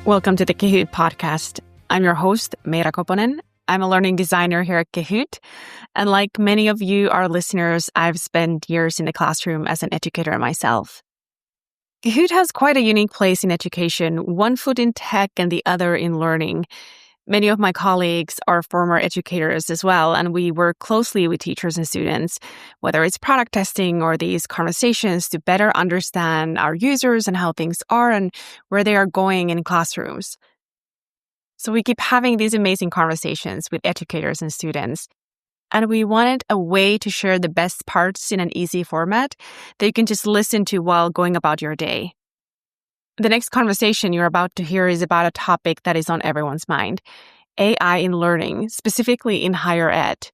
Welcome to the Kahoot podcast. I'm your host, Meira Koponen. I'm a learning designer here at Kahoot. And like many of you, our listeners, I've spent years in the classroom as an educator myself. Kahoot has quite a unique place in education, one foot in tech and the other in learning. Many of my colleagues are former educators as well, and we work closely with teachers and students, whether it's product testing or these conversations to better understand our users and how things are and where they are going in classrooms. So we keep having these amazing conversations with educators and students. And we wanted a way to share the best parts in an easy format that you can just listen to while going about your day. The next conversation you're about to hear is about a topic that is on everyone's mind, AI in learning, specifically in higher ed.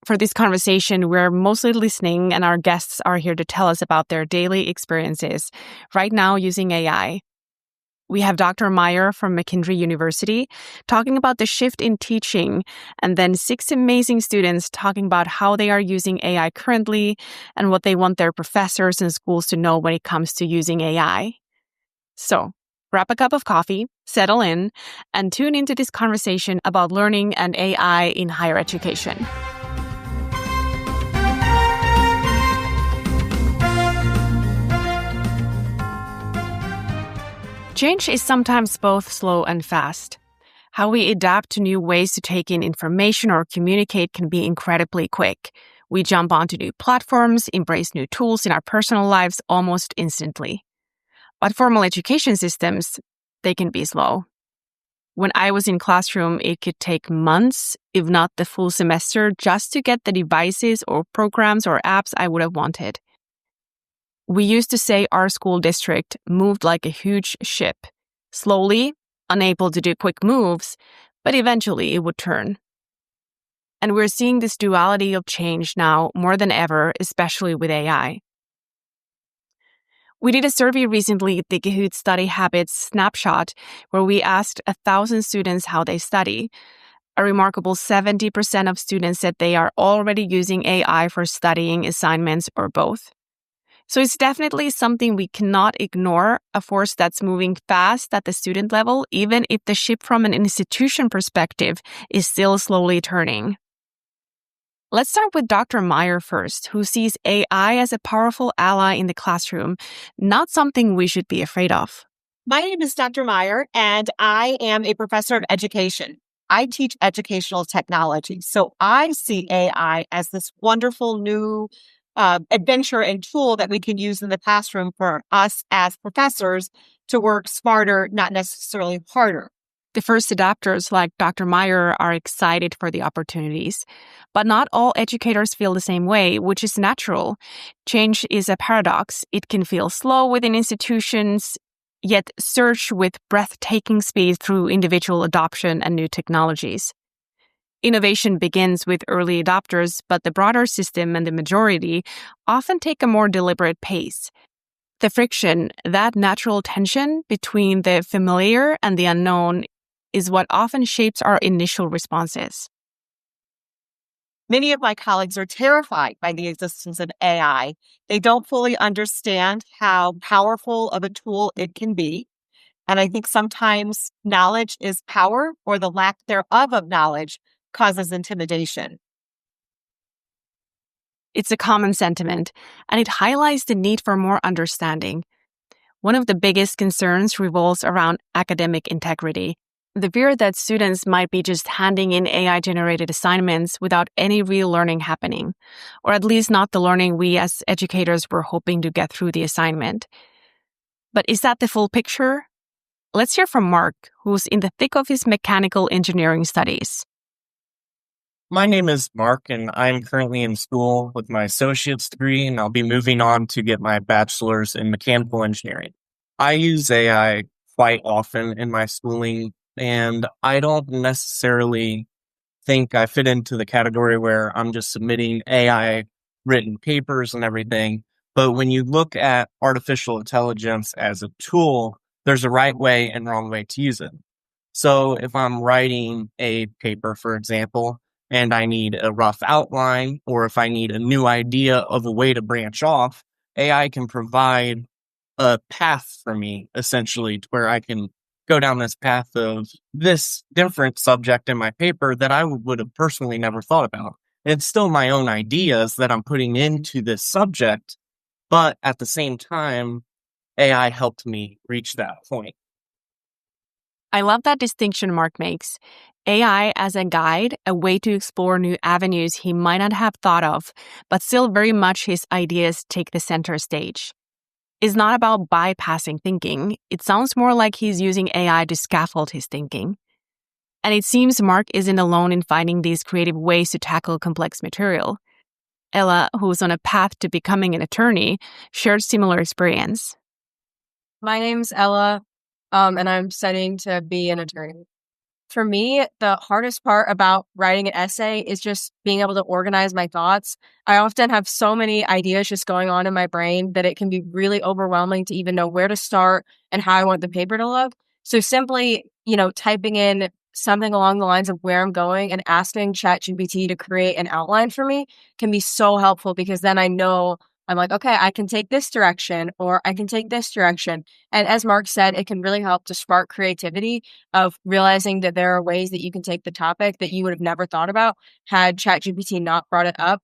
For this conversation, we're mostly listening, and our guests are here to tell us about their daily experiences right now using AI. We have Dr. Meyer from McKendree University talking about the shift in teaching, and then 6 amazing students talking about how they are using AI currently and what they want their professors and schools to know when it comes to using AI. So, grab a cup of coffee, settle in, and tune into this conversation about learning and AI in higher education. Change is sometimes both slow and fast. How we adapt to new ways to take in information or communicate can be incredibly quick. We jump onto new platforms, embrace new tools in our personal lives almost instantly. But formal education systems, they can be slow. When I was in classroom, it could take months, if not the full semester, just to get the devices or programs or apps I would have wanted. We used to say our school district moved like a huge ship, slowly, unable to do quick moves, but eventually it would turn. And we're seeing this duality of change now more than ever, especially with AI. We did a survey recently at the Kahoot Study Habits Snapshot, where we asked 1,000 students how they study. A remarkable 70% of students said they are already using AI for studying, assignments, or both. So it's definitely something we cannot ignore, a force that's moving fast at the student level, even if the ship from an institution perspective is still slowly turning. Let's start with Dr. Meyer first, who sees AI as a powerful ally in the classroom, not something we should be afraid of. My name is Dr. Meyer, and I am a professor of education. I teach educational technology. So I see AI as this wonderful new adventure and tool that we can use in the classroom for us as professors to work smarter, not necessarily harder. The first adopters, like Dr. Meyer, are excited for the opportunities. But not all educators feel the same way, which is natural. Change is a paradox. It can feel slow within institutions, yet surge with breathtaking speed through individual adoption and new technologies. Innovation begins with early adopters, but the broader system and the majority often take a more deliberate pace. The friction, that natural tension between the familiar and the unknown, is what often shapes our initial responses. Many of my colleagues are terrified by the existence of AI. They don't fully understand how powerful of a tool it can be. And I think sometimes knowledge is power, or the lack thereof of knowledge causes intimidation. It's a common sentiment, and it highlights the need for more understanding. One of the biggest concerns revolves around academic integrity. The fear that students might be just handing in AI-generated assignments without any real learning happening, or at least not the learning we as educators were hoping to get through the assignment. But is that the full picture? Let's hear from Mark, who's in the thick of his mechanical engineering studies. My name is Mark, and I'm currently in school with my associate's degree, and I'll be moving on to get my bachelor's in mechanical engineering. I use AI quite often in my schooling, and I don't necessarily think I fit into the category where I'm just submitting AI written papers and everything. But when you look at artificial intelligence as a tool, there's a right way and wrong way to use it. So if I'm writing a paper, for example, and I need a rough outline, or if I need a new idea of a way to branch off, AI can provide a path for me, essentially, to where I can go down this path of this different subject in my paper that I would have personally never thought about. It's still my own ideas that I'm putting into this subject, but at the same time, AI helped me reach that point. I love that distinction Mark makes. AI as a guide, a way to explore new avenues he might not have thought of, but still very much his ideas take the center stage. It's not about bypassing thinking. It sounds more like he's using AI to scaffold his thinking. And it seems Mark isn't alone in finding these creative ways to tackle complex material. Ella, who's on a path to becoming an attorney, shared similar experience. My name's Ella, and I'm studying to be an attorney. For me, the hardest part about writing an essay is just being able to organize my thoughts. I often have so many ideas just going on in my brain that it can be really overwhelming to even know where to start and how I want the paper to look. So simply, typing in something along the lines of where I'm going and asking ChatGPT to create an outline for me can be so helpful, because then I know I'm like, okay, I can take this direction or I can take this direction. And as Mark said, it can really help to spark creativity of realizing that there are ways that you can take the topic that you would have never thought about had ChatGPT not brought it up.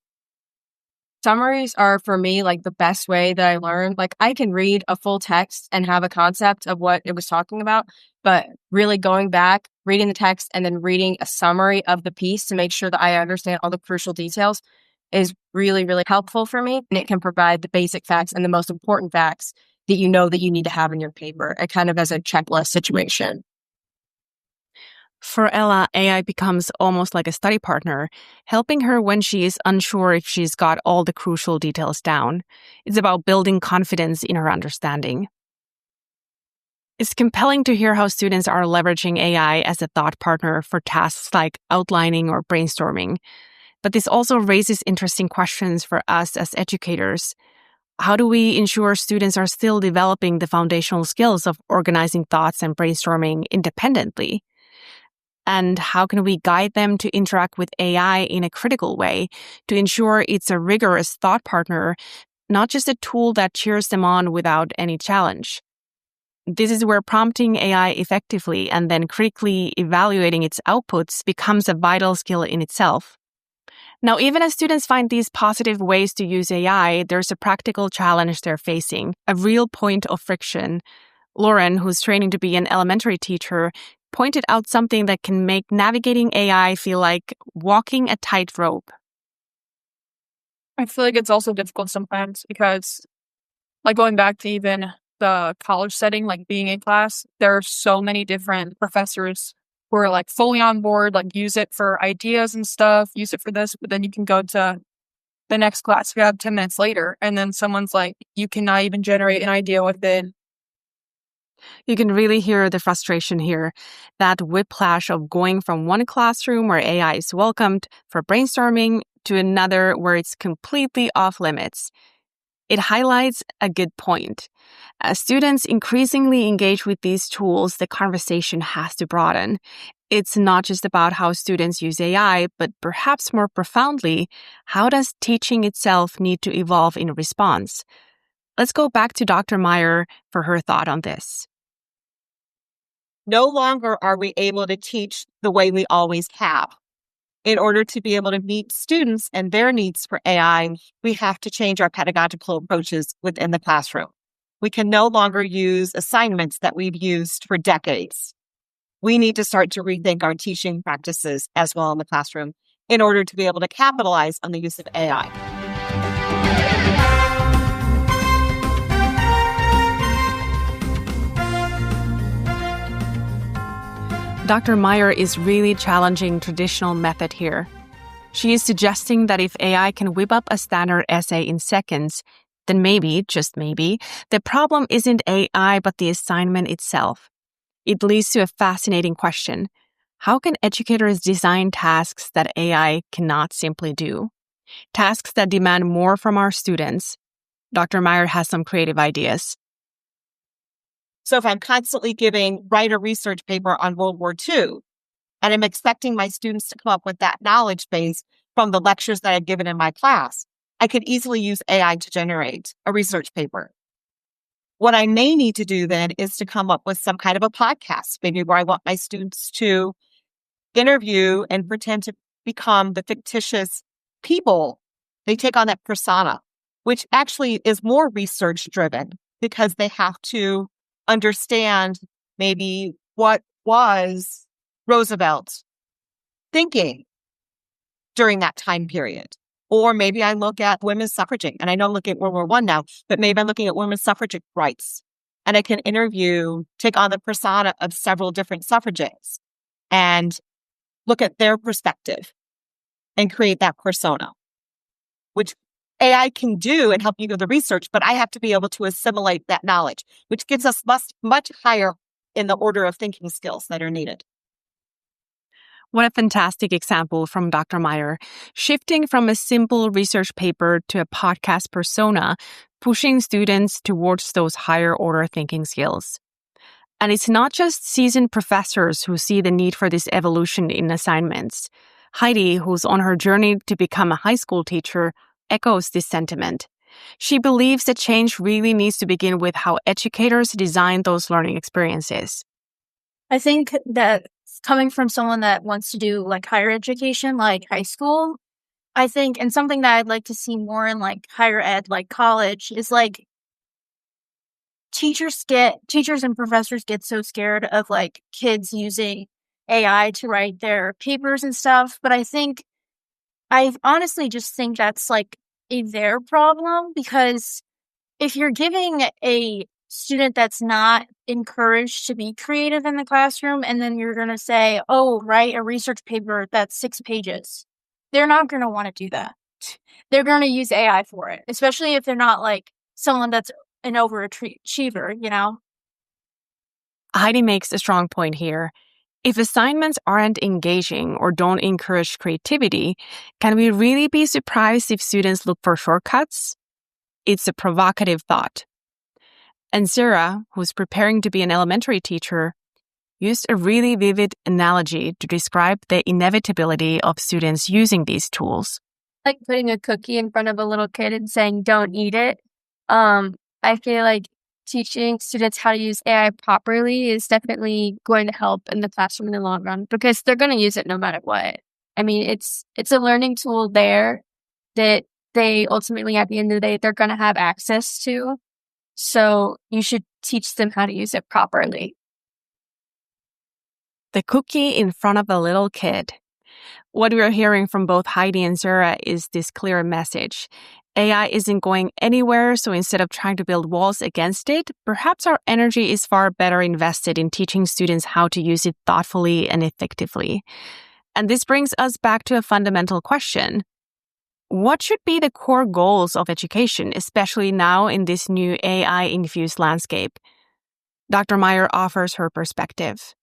Summaries are, for me, like the best way that I learn. Like, I can read a full text and have a concept of what it was talking about, but really going back, reading the text, and then reading a summary of the piece to make sure that I understand all the crucial details is really, really helpful for me. And it can provide the basic facts and the most important facts that you know that you need to have in your paper, and kind of as a checklist situation. For Ella, AI becomes almost like a study partner, helping her when she is unsure if she's got all the crucial details down. It's about building confidence in her understanding. It's compelling to hear how students are leveraging AI as a thought partner for tasks like outlining or brainstorming. But this also raises interesting questions for us as educators. How do we ensure students are still developing the foundational skills of organizing thoughts and brainstorming independently? And how can we guide them to interact with AI in a critical way to ensure it's a rigorous thought partner, not just a tool that cheers them on without any challenge? This is where prompting AI effectively and then critically evaluating its outputs becomes a vital skill in itself. Now, even as students find these positive ways to use AI, there's a practical challenge they're facing, a real point of friction. Lauren, who's training to be an elementary teacher, pointed out something that can make navigating AI feel like walking a tightrope. I feel like it's also difficult sometimes because, like, going back to even the college setting, like being in class, there are so many different professors who are like fully on board, like use it for ideas and stuff, use it for this, but then you can go to the next class you have 10 minutes later, and then someone's like, you cannot even generate an idea within. You can really hear the frustration here, that whiplash of going from one classroom where AI is welcomed for brainstorming to another where it's completely off limits. It highlights a good point. As students increasingly engage with these tools, the conversation has to broaden. It's not just about how students use AI, but perhaps more profoundly, how does teaching itself need to evolve in response? Let's go back to Dr. Meyer for her thought on this. No longer are we able to teach the way we always have. In order to be able to meet students and their needs for AI, we have to change our pedagogical approaches within the classroom. We can no longer use assignments that we've used for decades. We need to start to rethink our teaching practices as well in the classroom in order to be able to capitalize on the use of AI. Dr. Meyer is really challenging traditional method here. She is suggesting that if AI can whip up a standard essay in seconds, then maybe, just maybe, the problem isn't AI but the assignment itself. It leads to a fascinating question. How can educators design tasks that AI cannot simply do? Tasks that demand more from our students. Dr. Meyer has some creative ideas. So if I'm constantly write a research paper on World War II, and I'm expecting my students to come up with that knowledge base from the lectures that I've given in my class, I could easily use AI to generate a research paper. What I may need to do then is to come up with some kind of a podcast, maybe where I want my students to interview and pretend to become the fictitious people. They take on that persona, which actually is more research driven because they have to understand maybe what was Roosevelt thinking during that time period. Or maybe I look at women's suffraging, and I know I'm looking at World War I now, but maybe I'm looking at women's suffragette rights. And I can take on the persona of several different suffragettes and look at their perspective and create that persona, which AI can do and help you do the research, but I have to be able to assimilate that knowledge, which gives us much higher in the order of thinking skills that are needed. What a fantastic example from Dr. Meyer, shifting from a simple research paper to a podcast persona, pushing students towards those higher order thinking skills. And it's not just seasoned professors who see the need for this evolution in assignments. Heidi, who's on her journey to become a high school teacher, echoes this sentiment. She believes that change really needs to begin with how educators design those learning experiences. I think that coming from someone that wants to do like higher education, like high school, I think, and something that I'd like to see more in like higher ed, like college, is like teachers and professors get so scared of like kids using AI to write their papers and stuff. But I honestly just think that's like their problem, because if you're giving a student that's not encouraged to be creative in the classroom, and then you're going to say, oh, write a research paper that's 6 pages, they're not going to want to do that. They're going to use AI for it, especially if they're not like someone that's an overachiever, you know? Heidi makes a strong point here. If assignments aren't engaging or don't encourage creativity, can we really be surprised if students look for shortcuts? It's a provocative thought. And Sarah, who's preparing to be an elementary teacher, used a really vivid analogy to describe the inevitability of students using these tools. Like putting a cookie in front of a little kid and saying, don't eat it. I feel like teaching students how to use AI properly is definitely going to help in the classroom in the long run, because they're going to use it no matter what. I mean, it's a learning tool there that they ultimately, at the end of the day, they're going to have access to. So you should teach them how to use it properly. The cookie in front of a little kid. What we are hearing from both Heidi and Sarah is this clear message. AI isn't going anywhere, so instead of trying to build walls against it, perhaps our energy is far better invested in teaching students how to use it thoughtfully and effectively. And this brings us back to a fundamental question. What should be the core goals of education, especially now in this new AI-infused landscape? Dr. Meyer offers her perspective.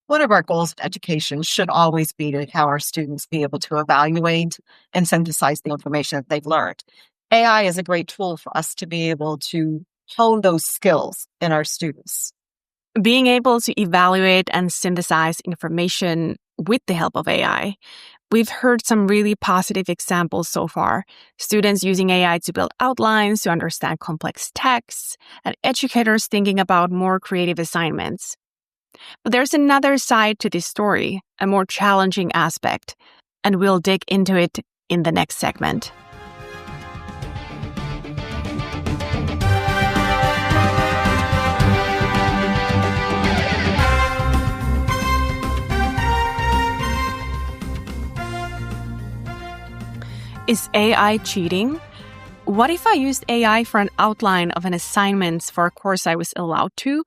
One of our goals of education should always be to have our students be able to evaluate and synthesize the information that they've learned. AI is a great tool for us to be able to hone those skills in our students. Being able to evaluate and synthesize information with the help of AI. We've heard some really positive examples so far. Students using AI to build outlines, to understand complex texts, and educators thinking about more creative assignments. But there's another side to this story, a more challenging aspect, and we'll dig into it in the next segment. Is AI cheating? What if I used AI for an outline of an assignment for a course I was allowed to,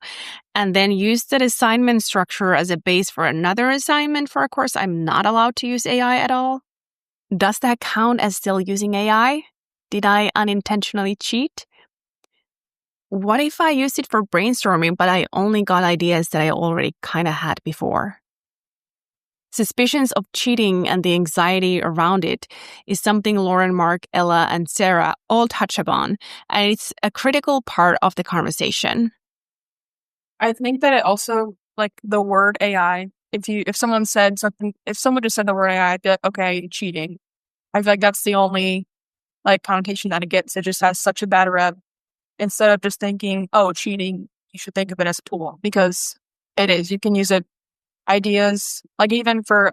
and then used that assignment structure as a base for another assignment for a course I'm not allowed to use AI at all? Does that count as still using AI? Did I unintentionally cheat? What if I used it for brainstorming, but I only got ideas that I already kind of had before? Suspicions of cheating and the anxiety around it is something Lauren, Mark, Ella, and Sarah all touch upon, and it's a critical part of the conversation. I think that it also, like the word AI, if someone said something, if someone just said the word AI, I'd be like, okay, cheating. I feel like that's the only like connotation that it gets. It just has such a bad rep. instead of just thinking, oh, cheating, you should think of it as a tool because it is. You can use it ideas, like even for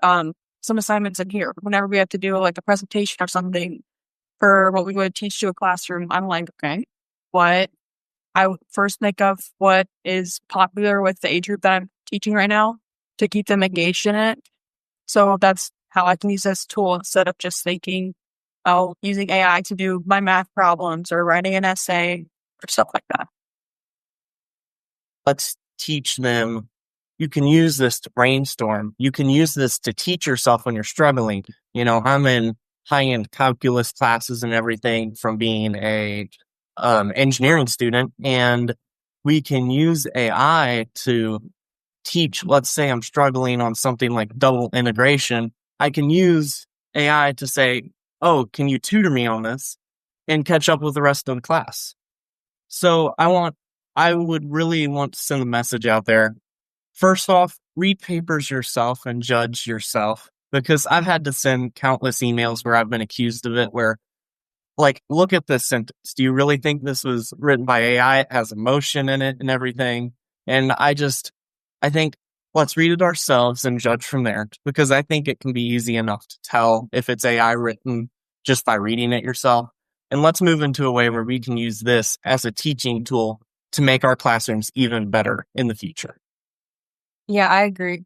some assignments in here, whenever we have to do like a presentation or something for what we would teach to a classroom, I'm like, okay, what I would first think of what is popular with the age group that I'm teaching right now to keep them engaged in it. So that's how I can use this tool instead of just thinking, oh, using AI to do my math problems or writing an essay or stuff like that. Let's teach them. You can use this to brainstorm. You can use this to teach yourself when you're struggling. I'm in high-end calculus classes and everything from being a engineering student, and we can use AI to teach. Let's say I'm struggling on something like double integration. I can use AI to say, oh, can you tutor me on this and catch up with the rest of the class? So I would really want to send a message out there. First off, read papers yourself and judge yourself, because I've had to send countless emails where I've been accused of it, where, like, look at this sentence. Do you really think this was written by AI? It has emotion in it and everything. And I think let's read it ourselves and judge from there, because I think it can be easy enough to tell if it's AI written just by reading it yourself. And let's move into a way where we can use this as a teaching tool to make our classrooms even better in the future. Yeah, I agree.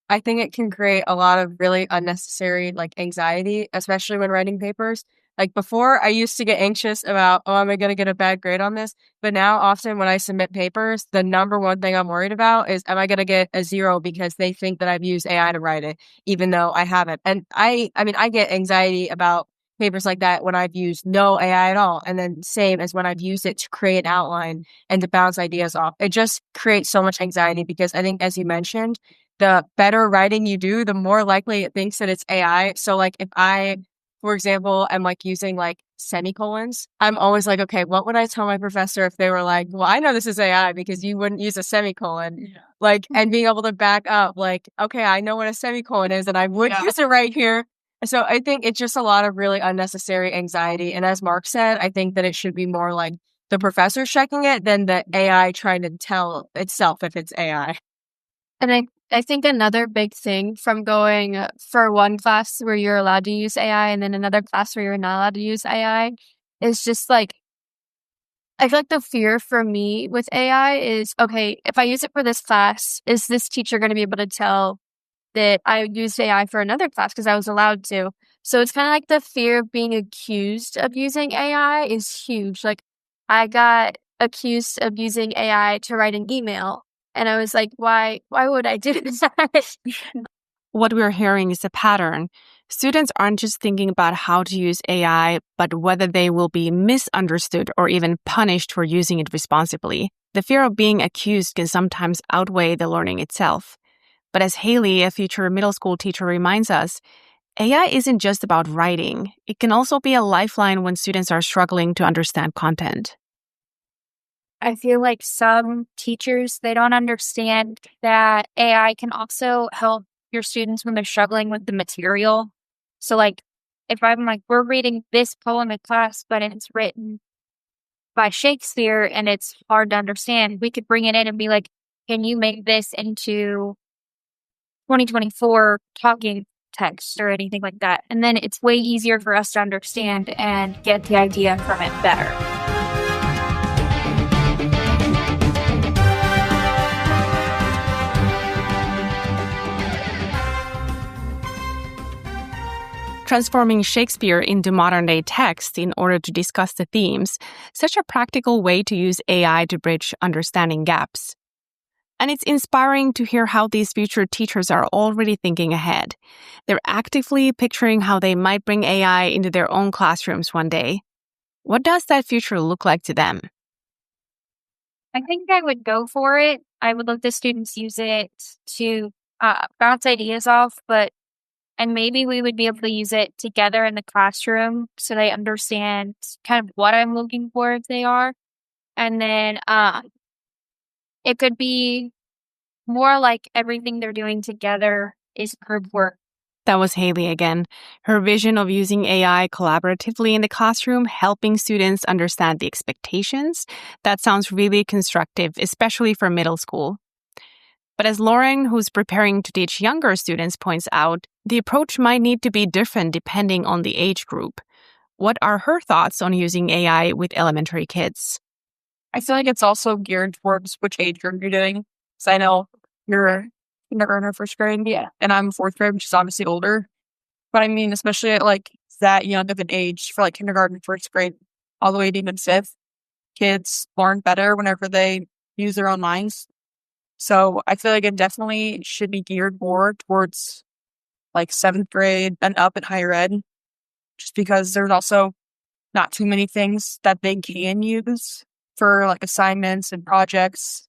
I think it can create a lot of really unnecessary anxiety, especially when writing papers. Like before, I used to get anxious about, oh, am I going to get a bad grade on this? But now often when I submit papers, the number one thing I'm worried about is, am I going to get a 0 because they think that I've used AI to write it, even though I haven't. And I mean, I get anxiety about papers like that when I've used no AI at all. And then same as when I've used it to create an outline and to bounce ideas off. It just creates so much anxiety because I think, as you mentioned, the better writing you do, the more likely it thinks that it's AI. So if I, for example, am using semicolons, I'm always like, okay, what would I tell my professor if they were like, well, I know this is AI because you wouldn't use a semicolon. Yeah. And being able to back up, okay, I know what a semicolon is and I would use it right here. So I think it's just a lot of really unnecessary anxiety. And as Mark said, I think that it should be more like the professor checking it than the AI trying to tell itself if it's AI. And I think another big thing from going for one class where you're allowed to use AI and then another class where you're not allowed to use AI is just I feel like the fear for me with AI is, okay, if I use it for this class, is this teacher going to be able to tell that I used AI for another class because I was allowed to? So it's kind of like the fear of being accused of using AI is huge. I got accused of using AI to write an email. And I was like, why would I do that? What we're hearing is a pattern. Students aren't just thinking about how to use AI, but whether they will be misunderstood or even punished for using it responsibly. The fear of being accused can sometimes outweigh the learning itself. But as Haley, a future middle school teacher, reminds us, AI isn't just about writing. It can also be a lifeline when students are struggling to understand content. I feel like some teachers, they don't understand that AI can also help your students when they're struggling with the material. So if I'm we're reading this poem in class, but it's written by Shakespeare and it's hard to understand, we could bring it in and be like, can you make this into 2024 talking text or anything like that? And then it's way easier for us to understand and get the idea from it better. Transforming Shakespeare into modern-day text in order to discuss the themes, such a practical way to use AI to bridge understanding gaps. And it's inspiring to hear how these future teachers are already thinking ahead. They're actively picturing how they might bring AI into their own classrooms one day. What does that future look like to them? I think I would go for it. I would let the students use it to bounce ideas off, and maybe we would be able to use it together in the classroom so they understand kind of what I'm looking for if they are. And then it could be more like everything they're doing together is group work. That was Haley again. Her vision of using AI collaboratively in the classroom, helping students understand the expectations. That sounds really constructive, especially for middle school. But as Lauren, who's preparing to teach younger students, points out, the approach might need to be different depending on the age group. What are her thoughts on using AI with elementary kids? I feel like it's also geared towards which age group you're doing. So I know you're kindergarten or first grade, and I'm fourth grade, which is obviously older. But I mean, especially at like that young of an age for like kindergarten, first grade, all the way to even fifth, kids learn better whenever they use their own minds. So I feel like it definitely should be geared more towards like seventh grade and up in higher ed, just because there's also not too many things that they can use for like assignments and projects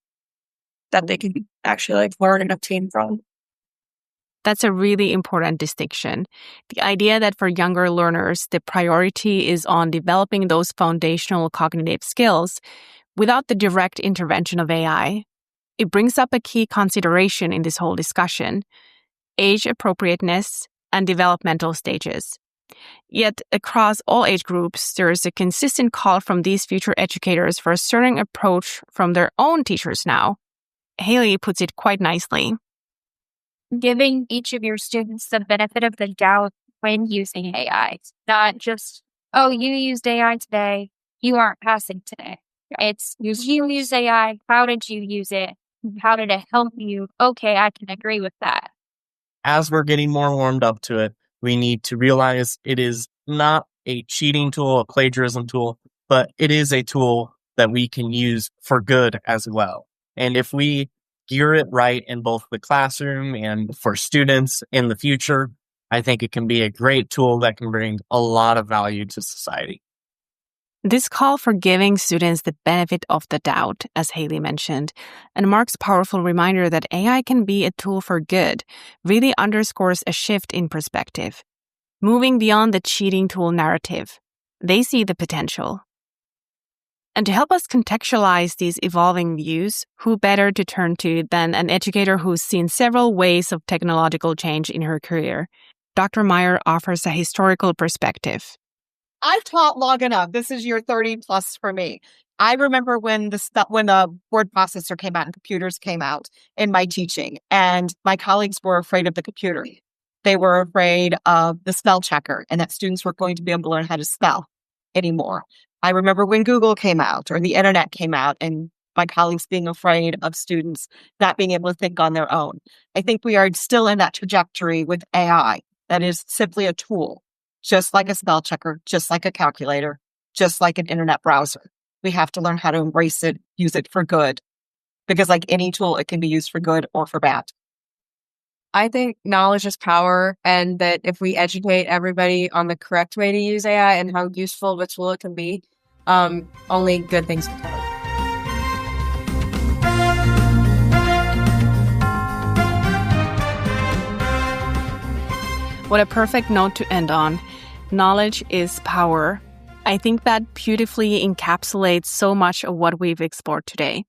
that they can actually like learn and obtain from. That's a really important distinction. The idea that for younger learners, the priority is on developing those foundational cognitive skills without the direct intervention of AI. It brings up a key consideration in this whole discussion: age appropriateness and developmental stages. Yet, across all age groups, there is a consistent call from these future educators for a certain approach from their own teachers now. Haley puts it quite nicely. Giving each of your students the benefit of the doubt when using AI. Not just, oh, you used AI today, you aren't passing today. It's, you use AI, how did you use it? How did it help you? Okay, I can agree with that. As we're getting more warmed up to it, we need to realize it is not a cheating tool, a plagiarism tool, but it is a tool that we can use for good as well. And if we gear it right in both the classroom and for students in the future, I think it can be a great tool that can bring a lot of value to society. This call for giving students the benefit of the doubt, as Haley mentioned, and Mark's powerful reminder that AI can be a tool for good, really underscores a shift in perspective. Moving beyond the cheating tool narrative, they see the potential. And to help us contextualize these evolving views, who better to turn to than an educator who's seen several waves of technological change in her career? Dr. Meyer offers a historical perspective. I've taught long enough. This is year 30 plus for me. I remember when the word processor came out and computers came out in my teaching, and my colleagues were afraid of the computer. They were afraid of the spell checker and that students weren't going to be able to learn how to spell anymore. I remember when Google came out or the internet came out, and my colleagues being afraid of students not being able to think on their own. I think we are still in that trajectory with AI. That is simply a tool. Just like a spell checker, just like a calculator, just like an internet browser. We have to learn how to embrace it, use it for good. Because like any tool, it can be used for good or for bad. I think knowledge is power, and that if we educate everybody on the correct way to use AI and how useful of a tool it can be, only good things will come. What a perfect note to end on. Knowledge is power. I think that beautifully encapsulates so much of what we've explored today.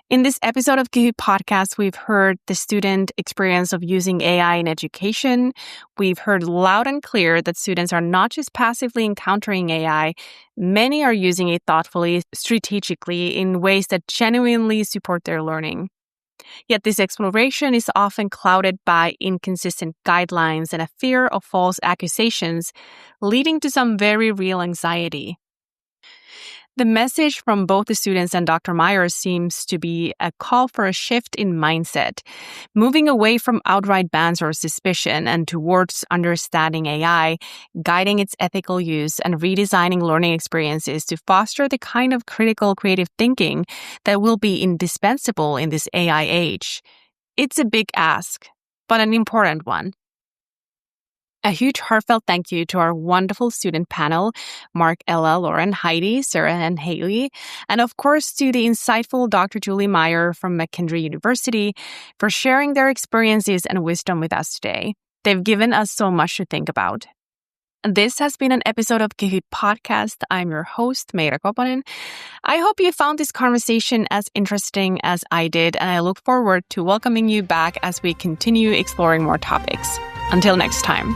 In this episode of Kahoot Podcast, we've heard the student experience of using AI in education. We've heard loud and clear that students are not just passively encountering AI. Many are using it thoughtfully, strategically, in ways that genuinely support their learning. Yet this exploration is often clouded by inconsistent guidelines and a fear of false accusations, leading to some very real anxiety. The message from both the students and Dr. Meyer seems to be a call for a shift in mindset, moving away from outright bans or suspicion and towards understanding AI, guiding its ethical use, and redesigning learning experiences to foster the kind of critical creative thinking that will be indispensable in this AI age. It's a big ask, but an important one. A huge heartfelt thank you to our wonderful student panel, Mark, Ella, Lauren, Heidi, Sarah, and Haley, and of course to the insightful Dr. Julie Meyer from McKendree University for sharing their experiences and wisdom with us today. They've given us so much to think about. This has been an episode of Kahoot Podcast. I'm your host, Meira Koponen. I hope you found this conversation as interesting as I did, and I look forward to welcoming you back as we continue exploring more topics. Until next time.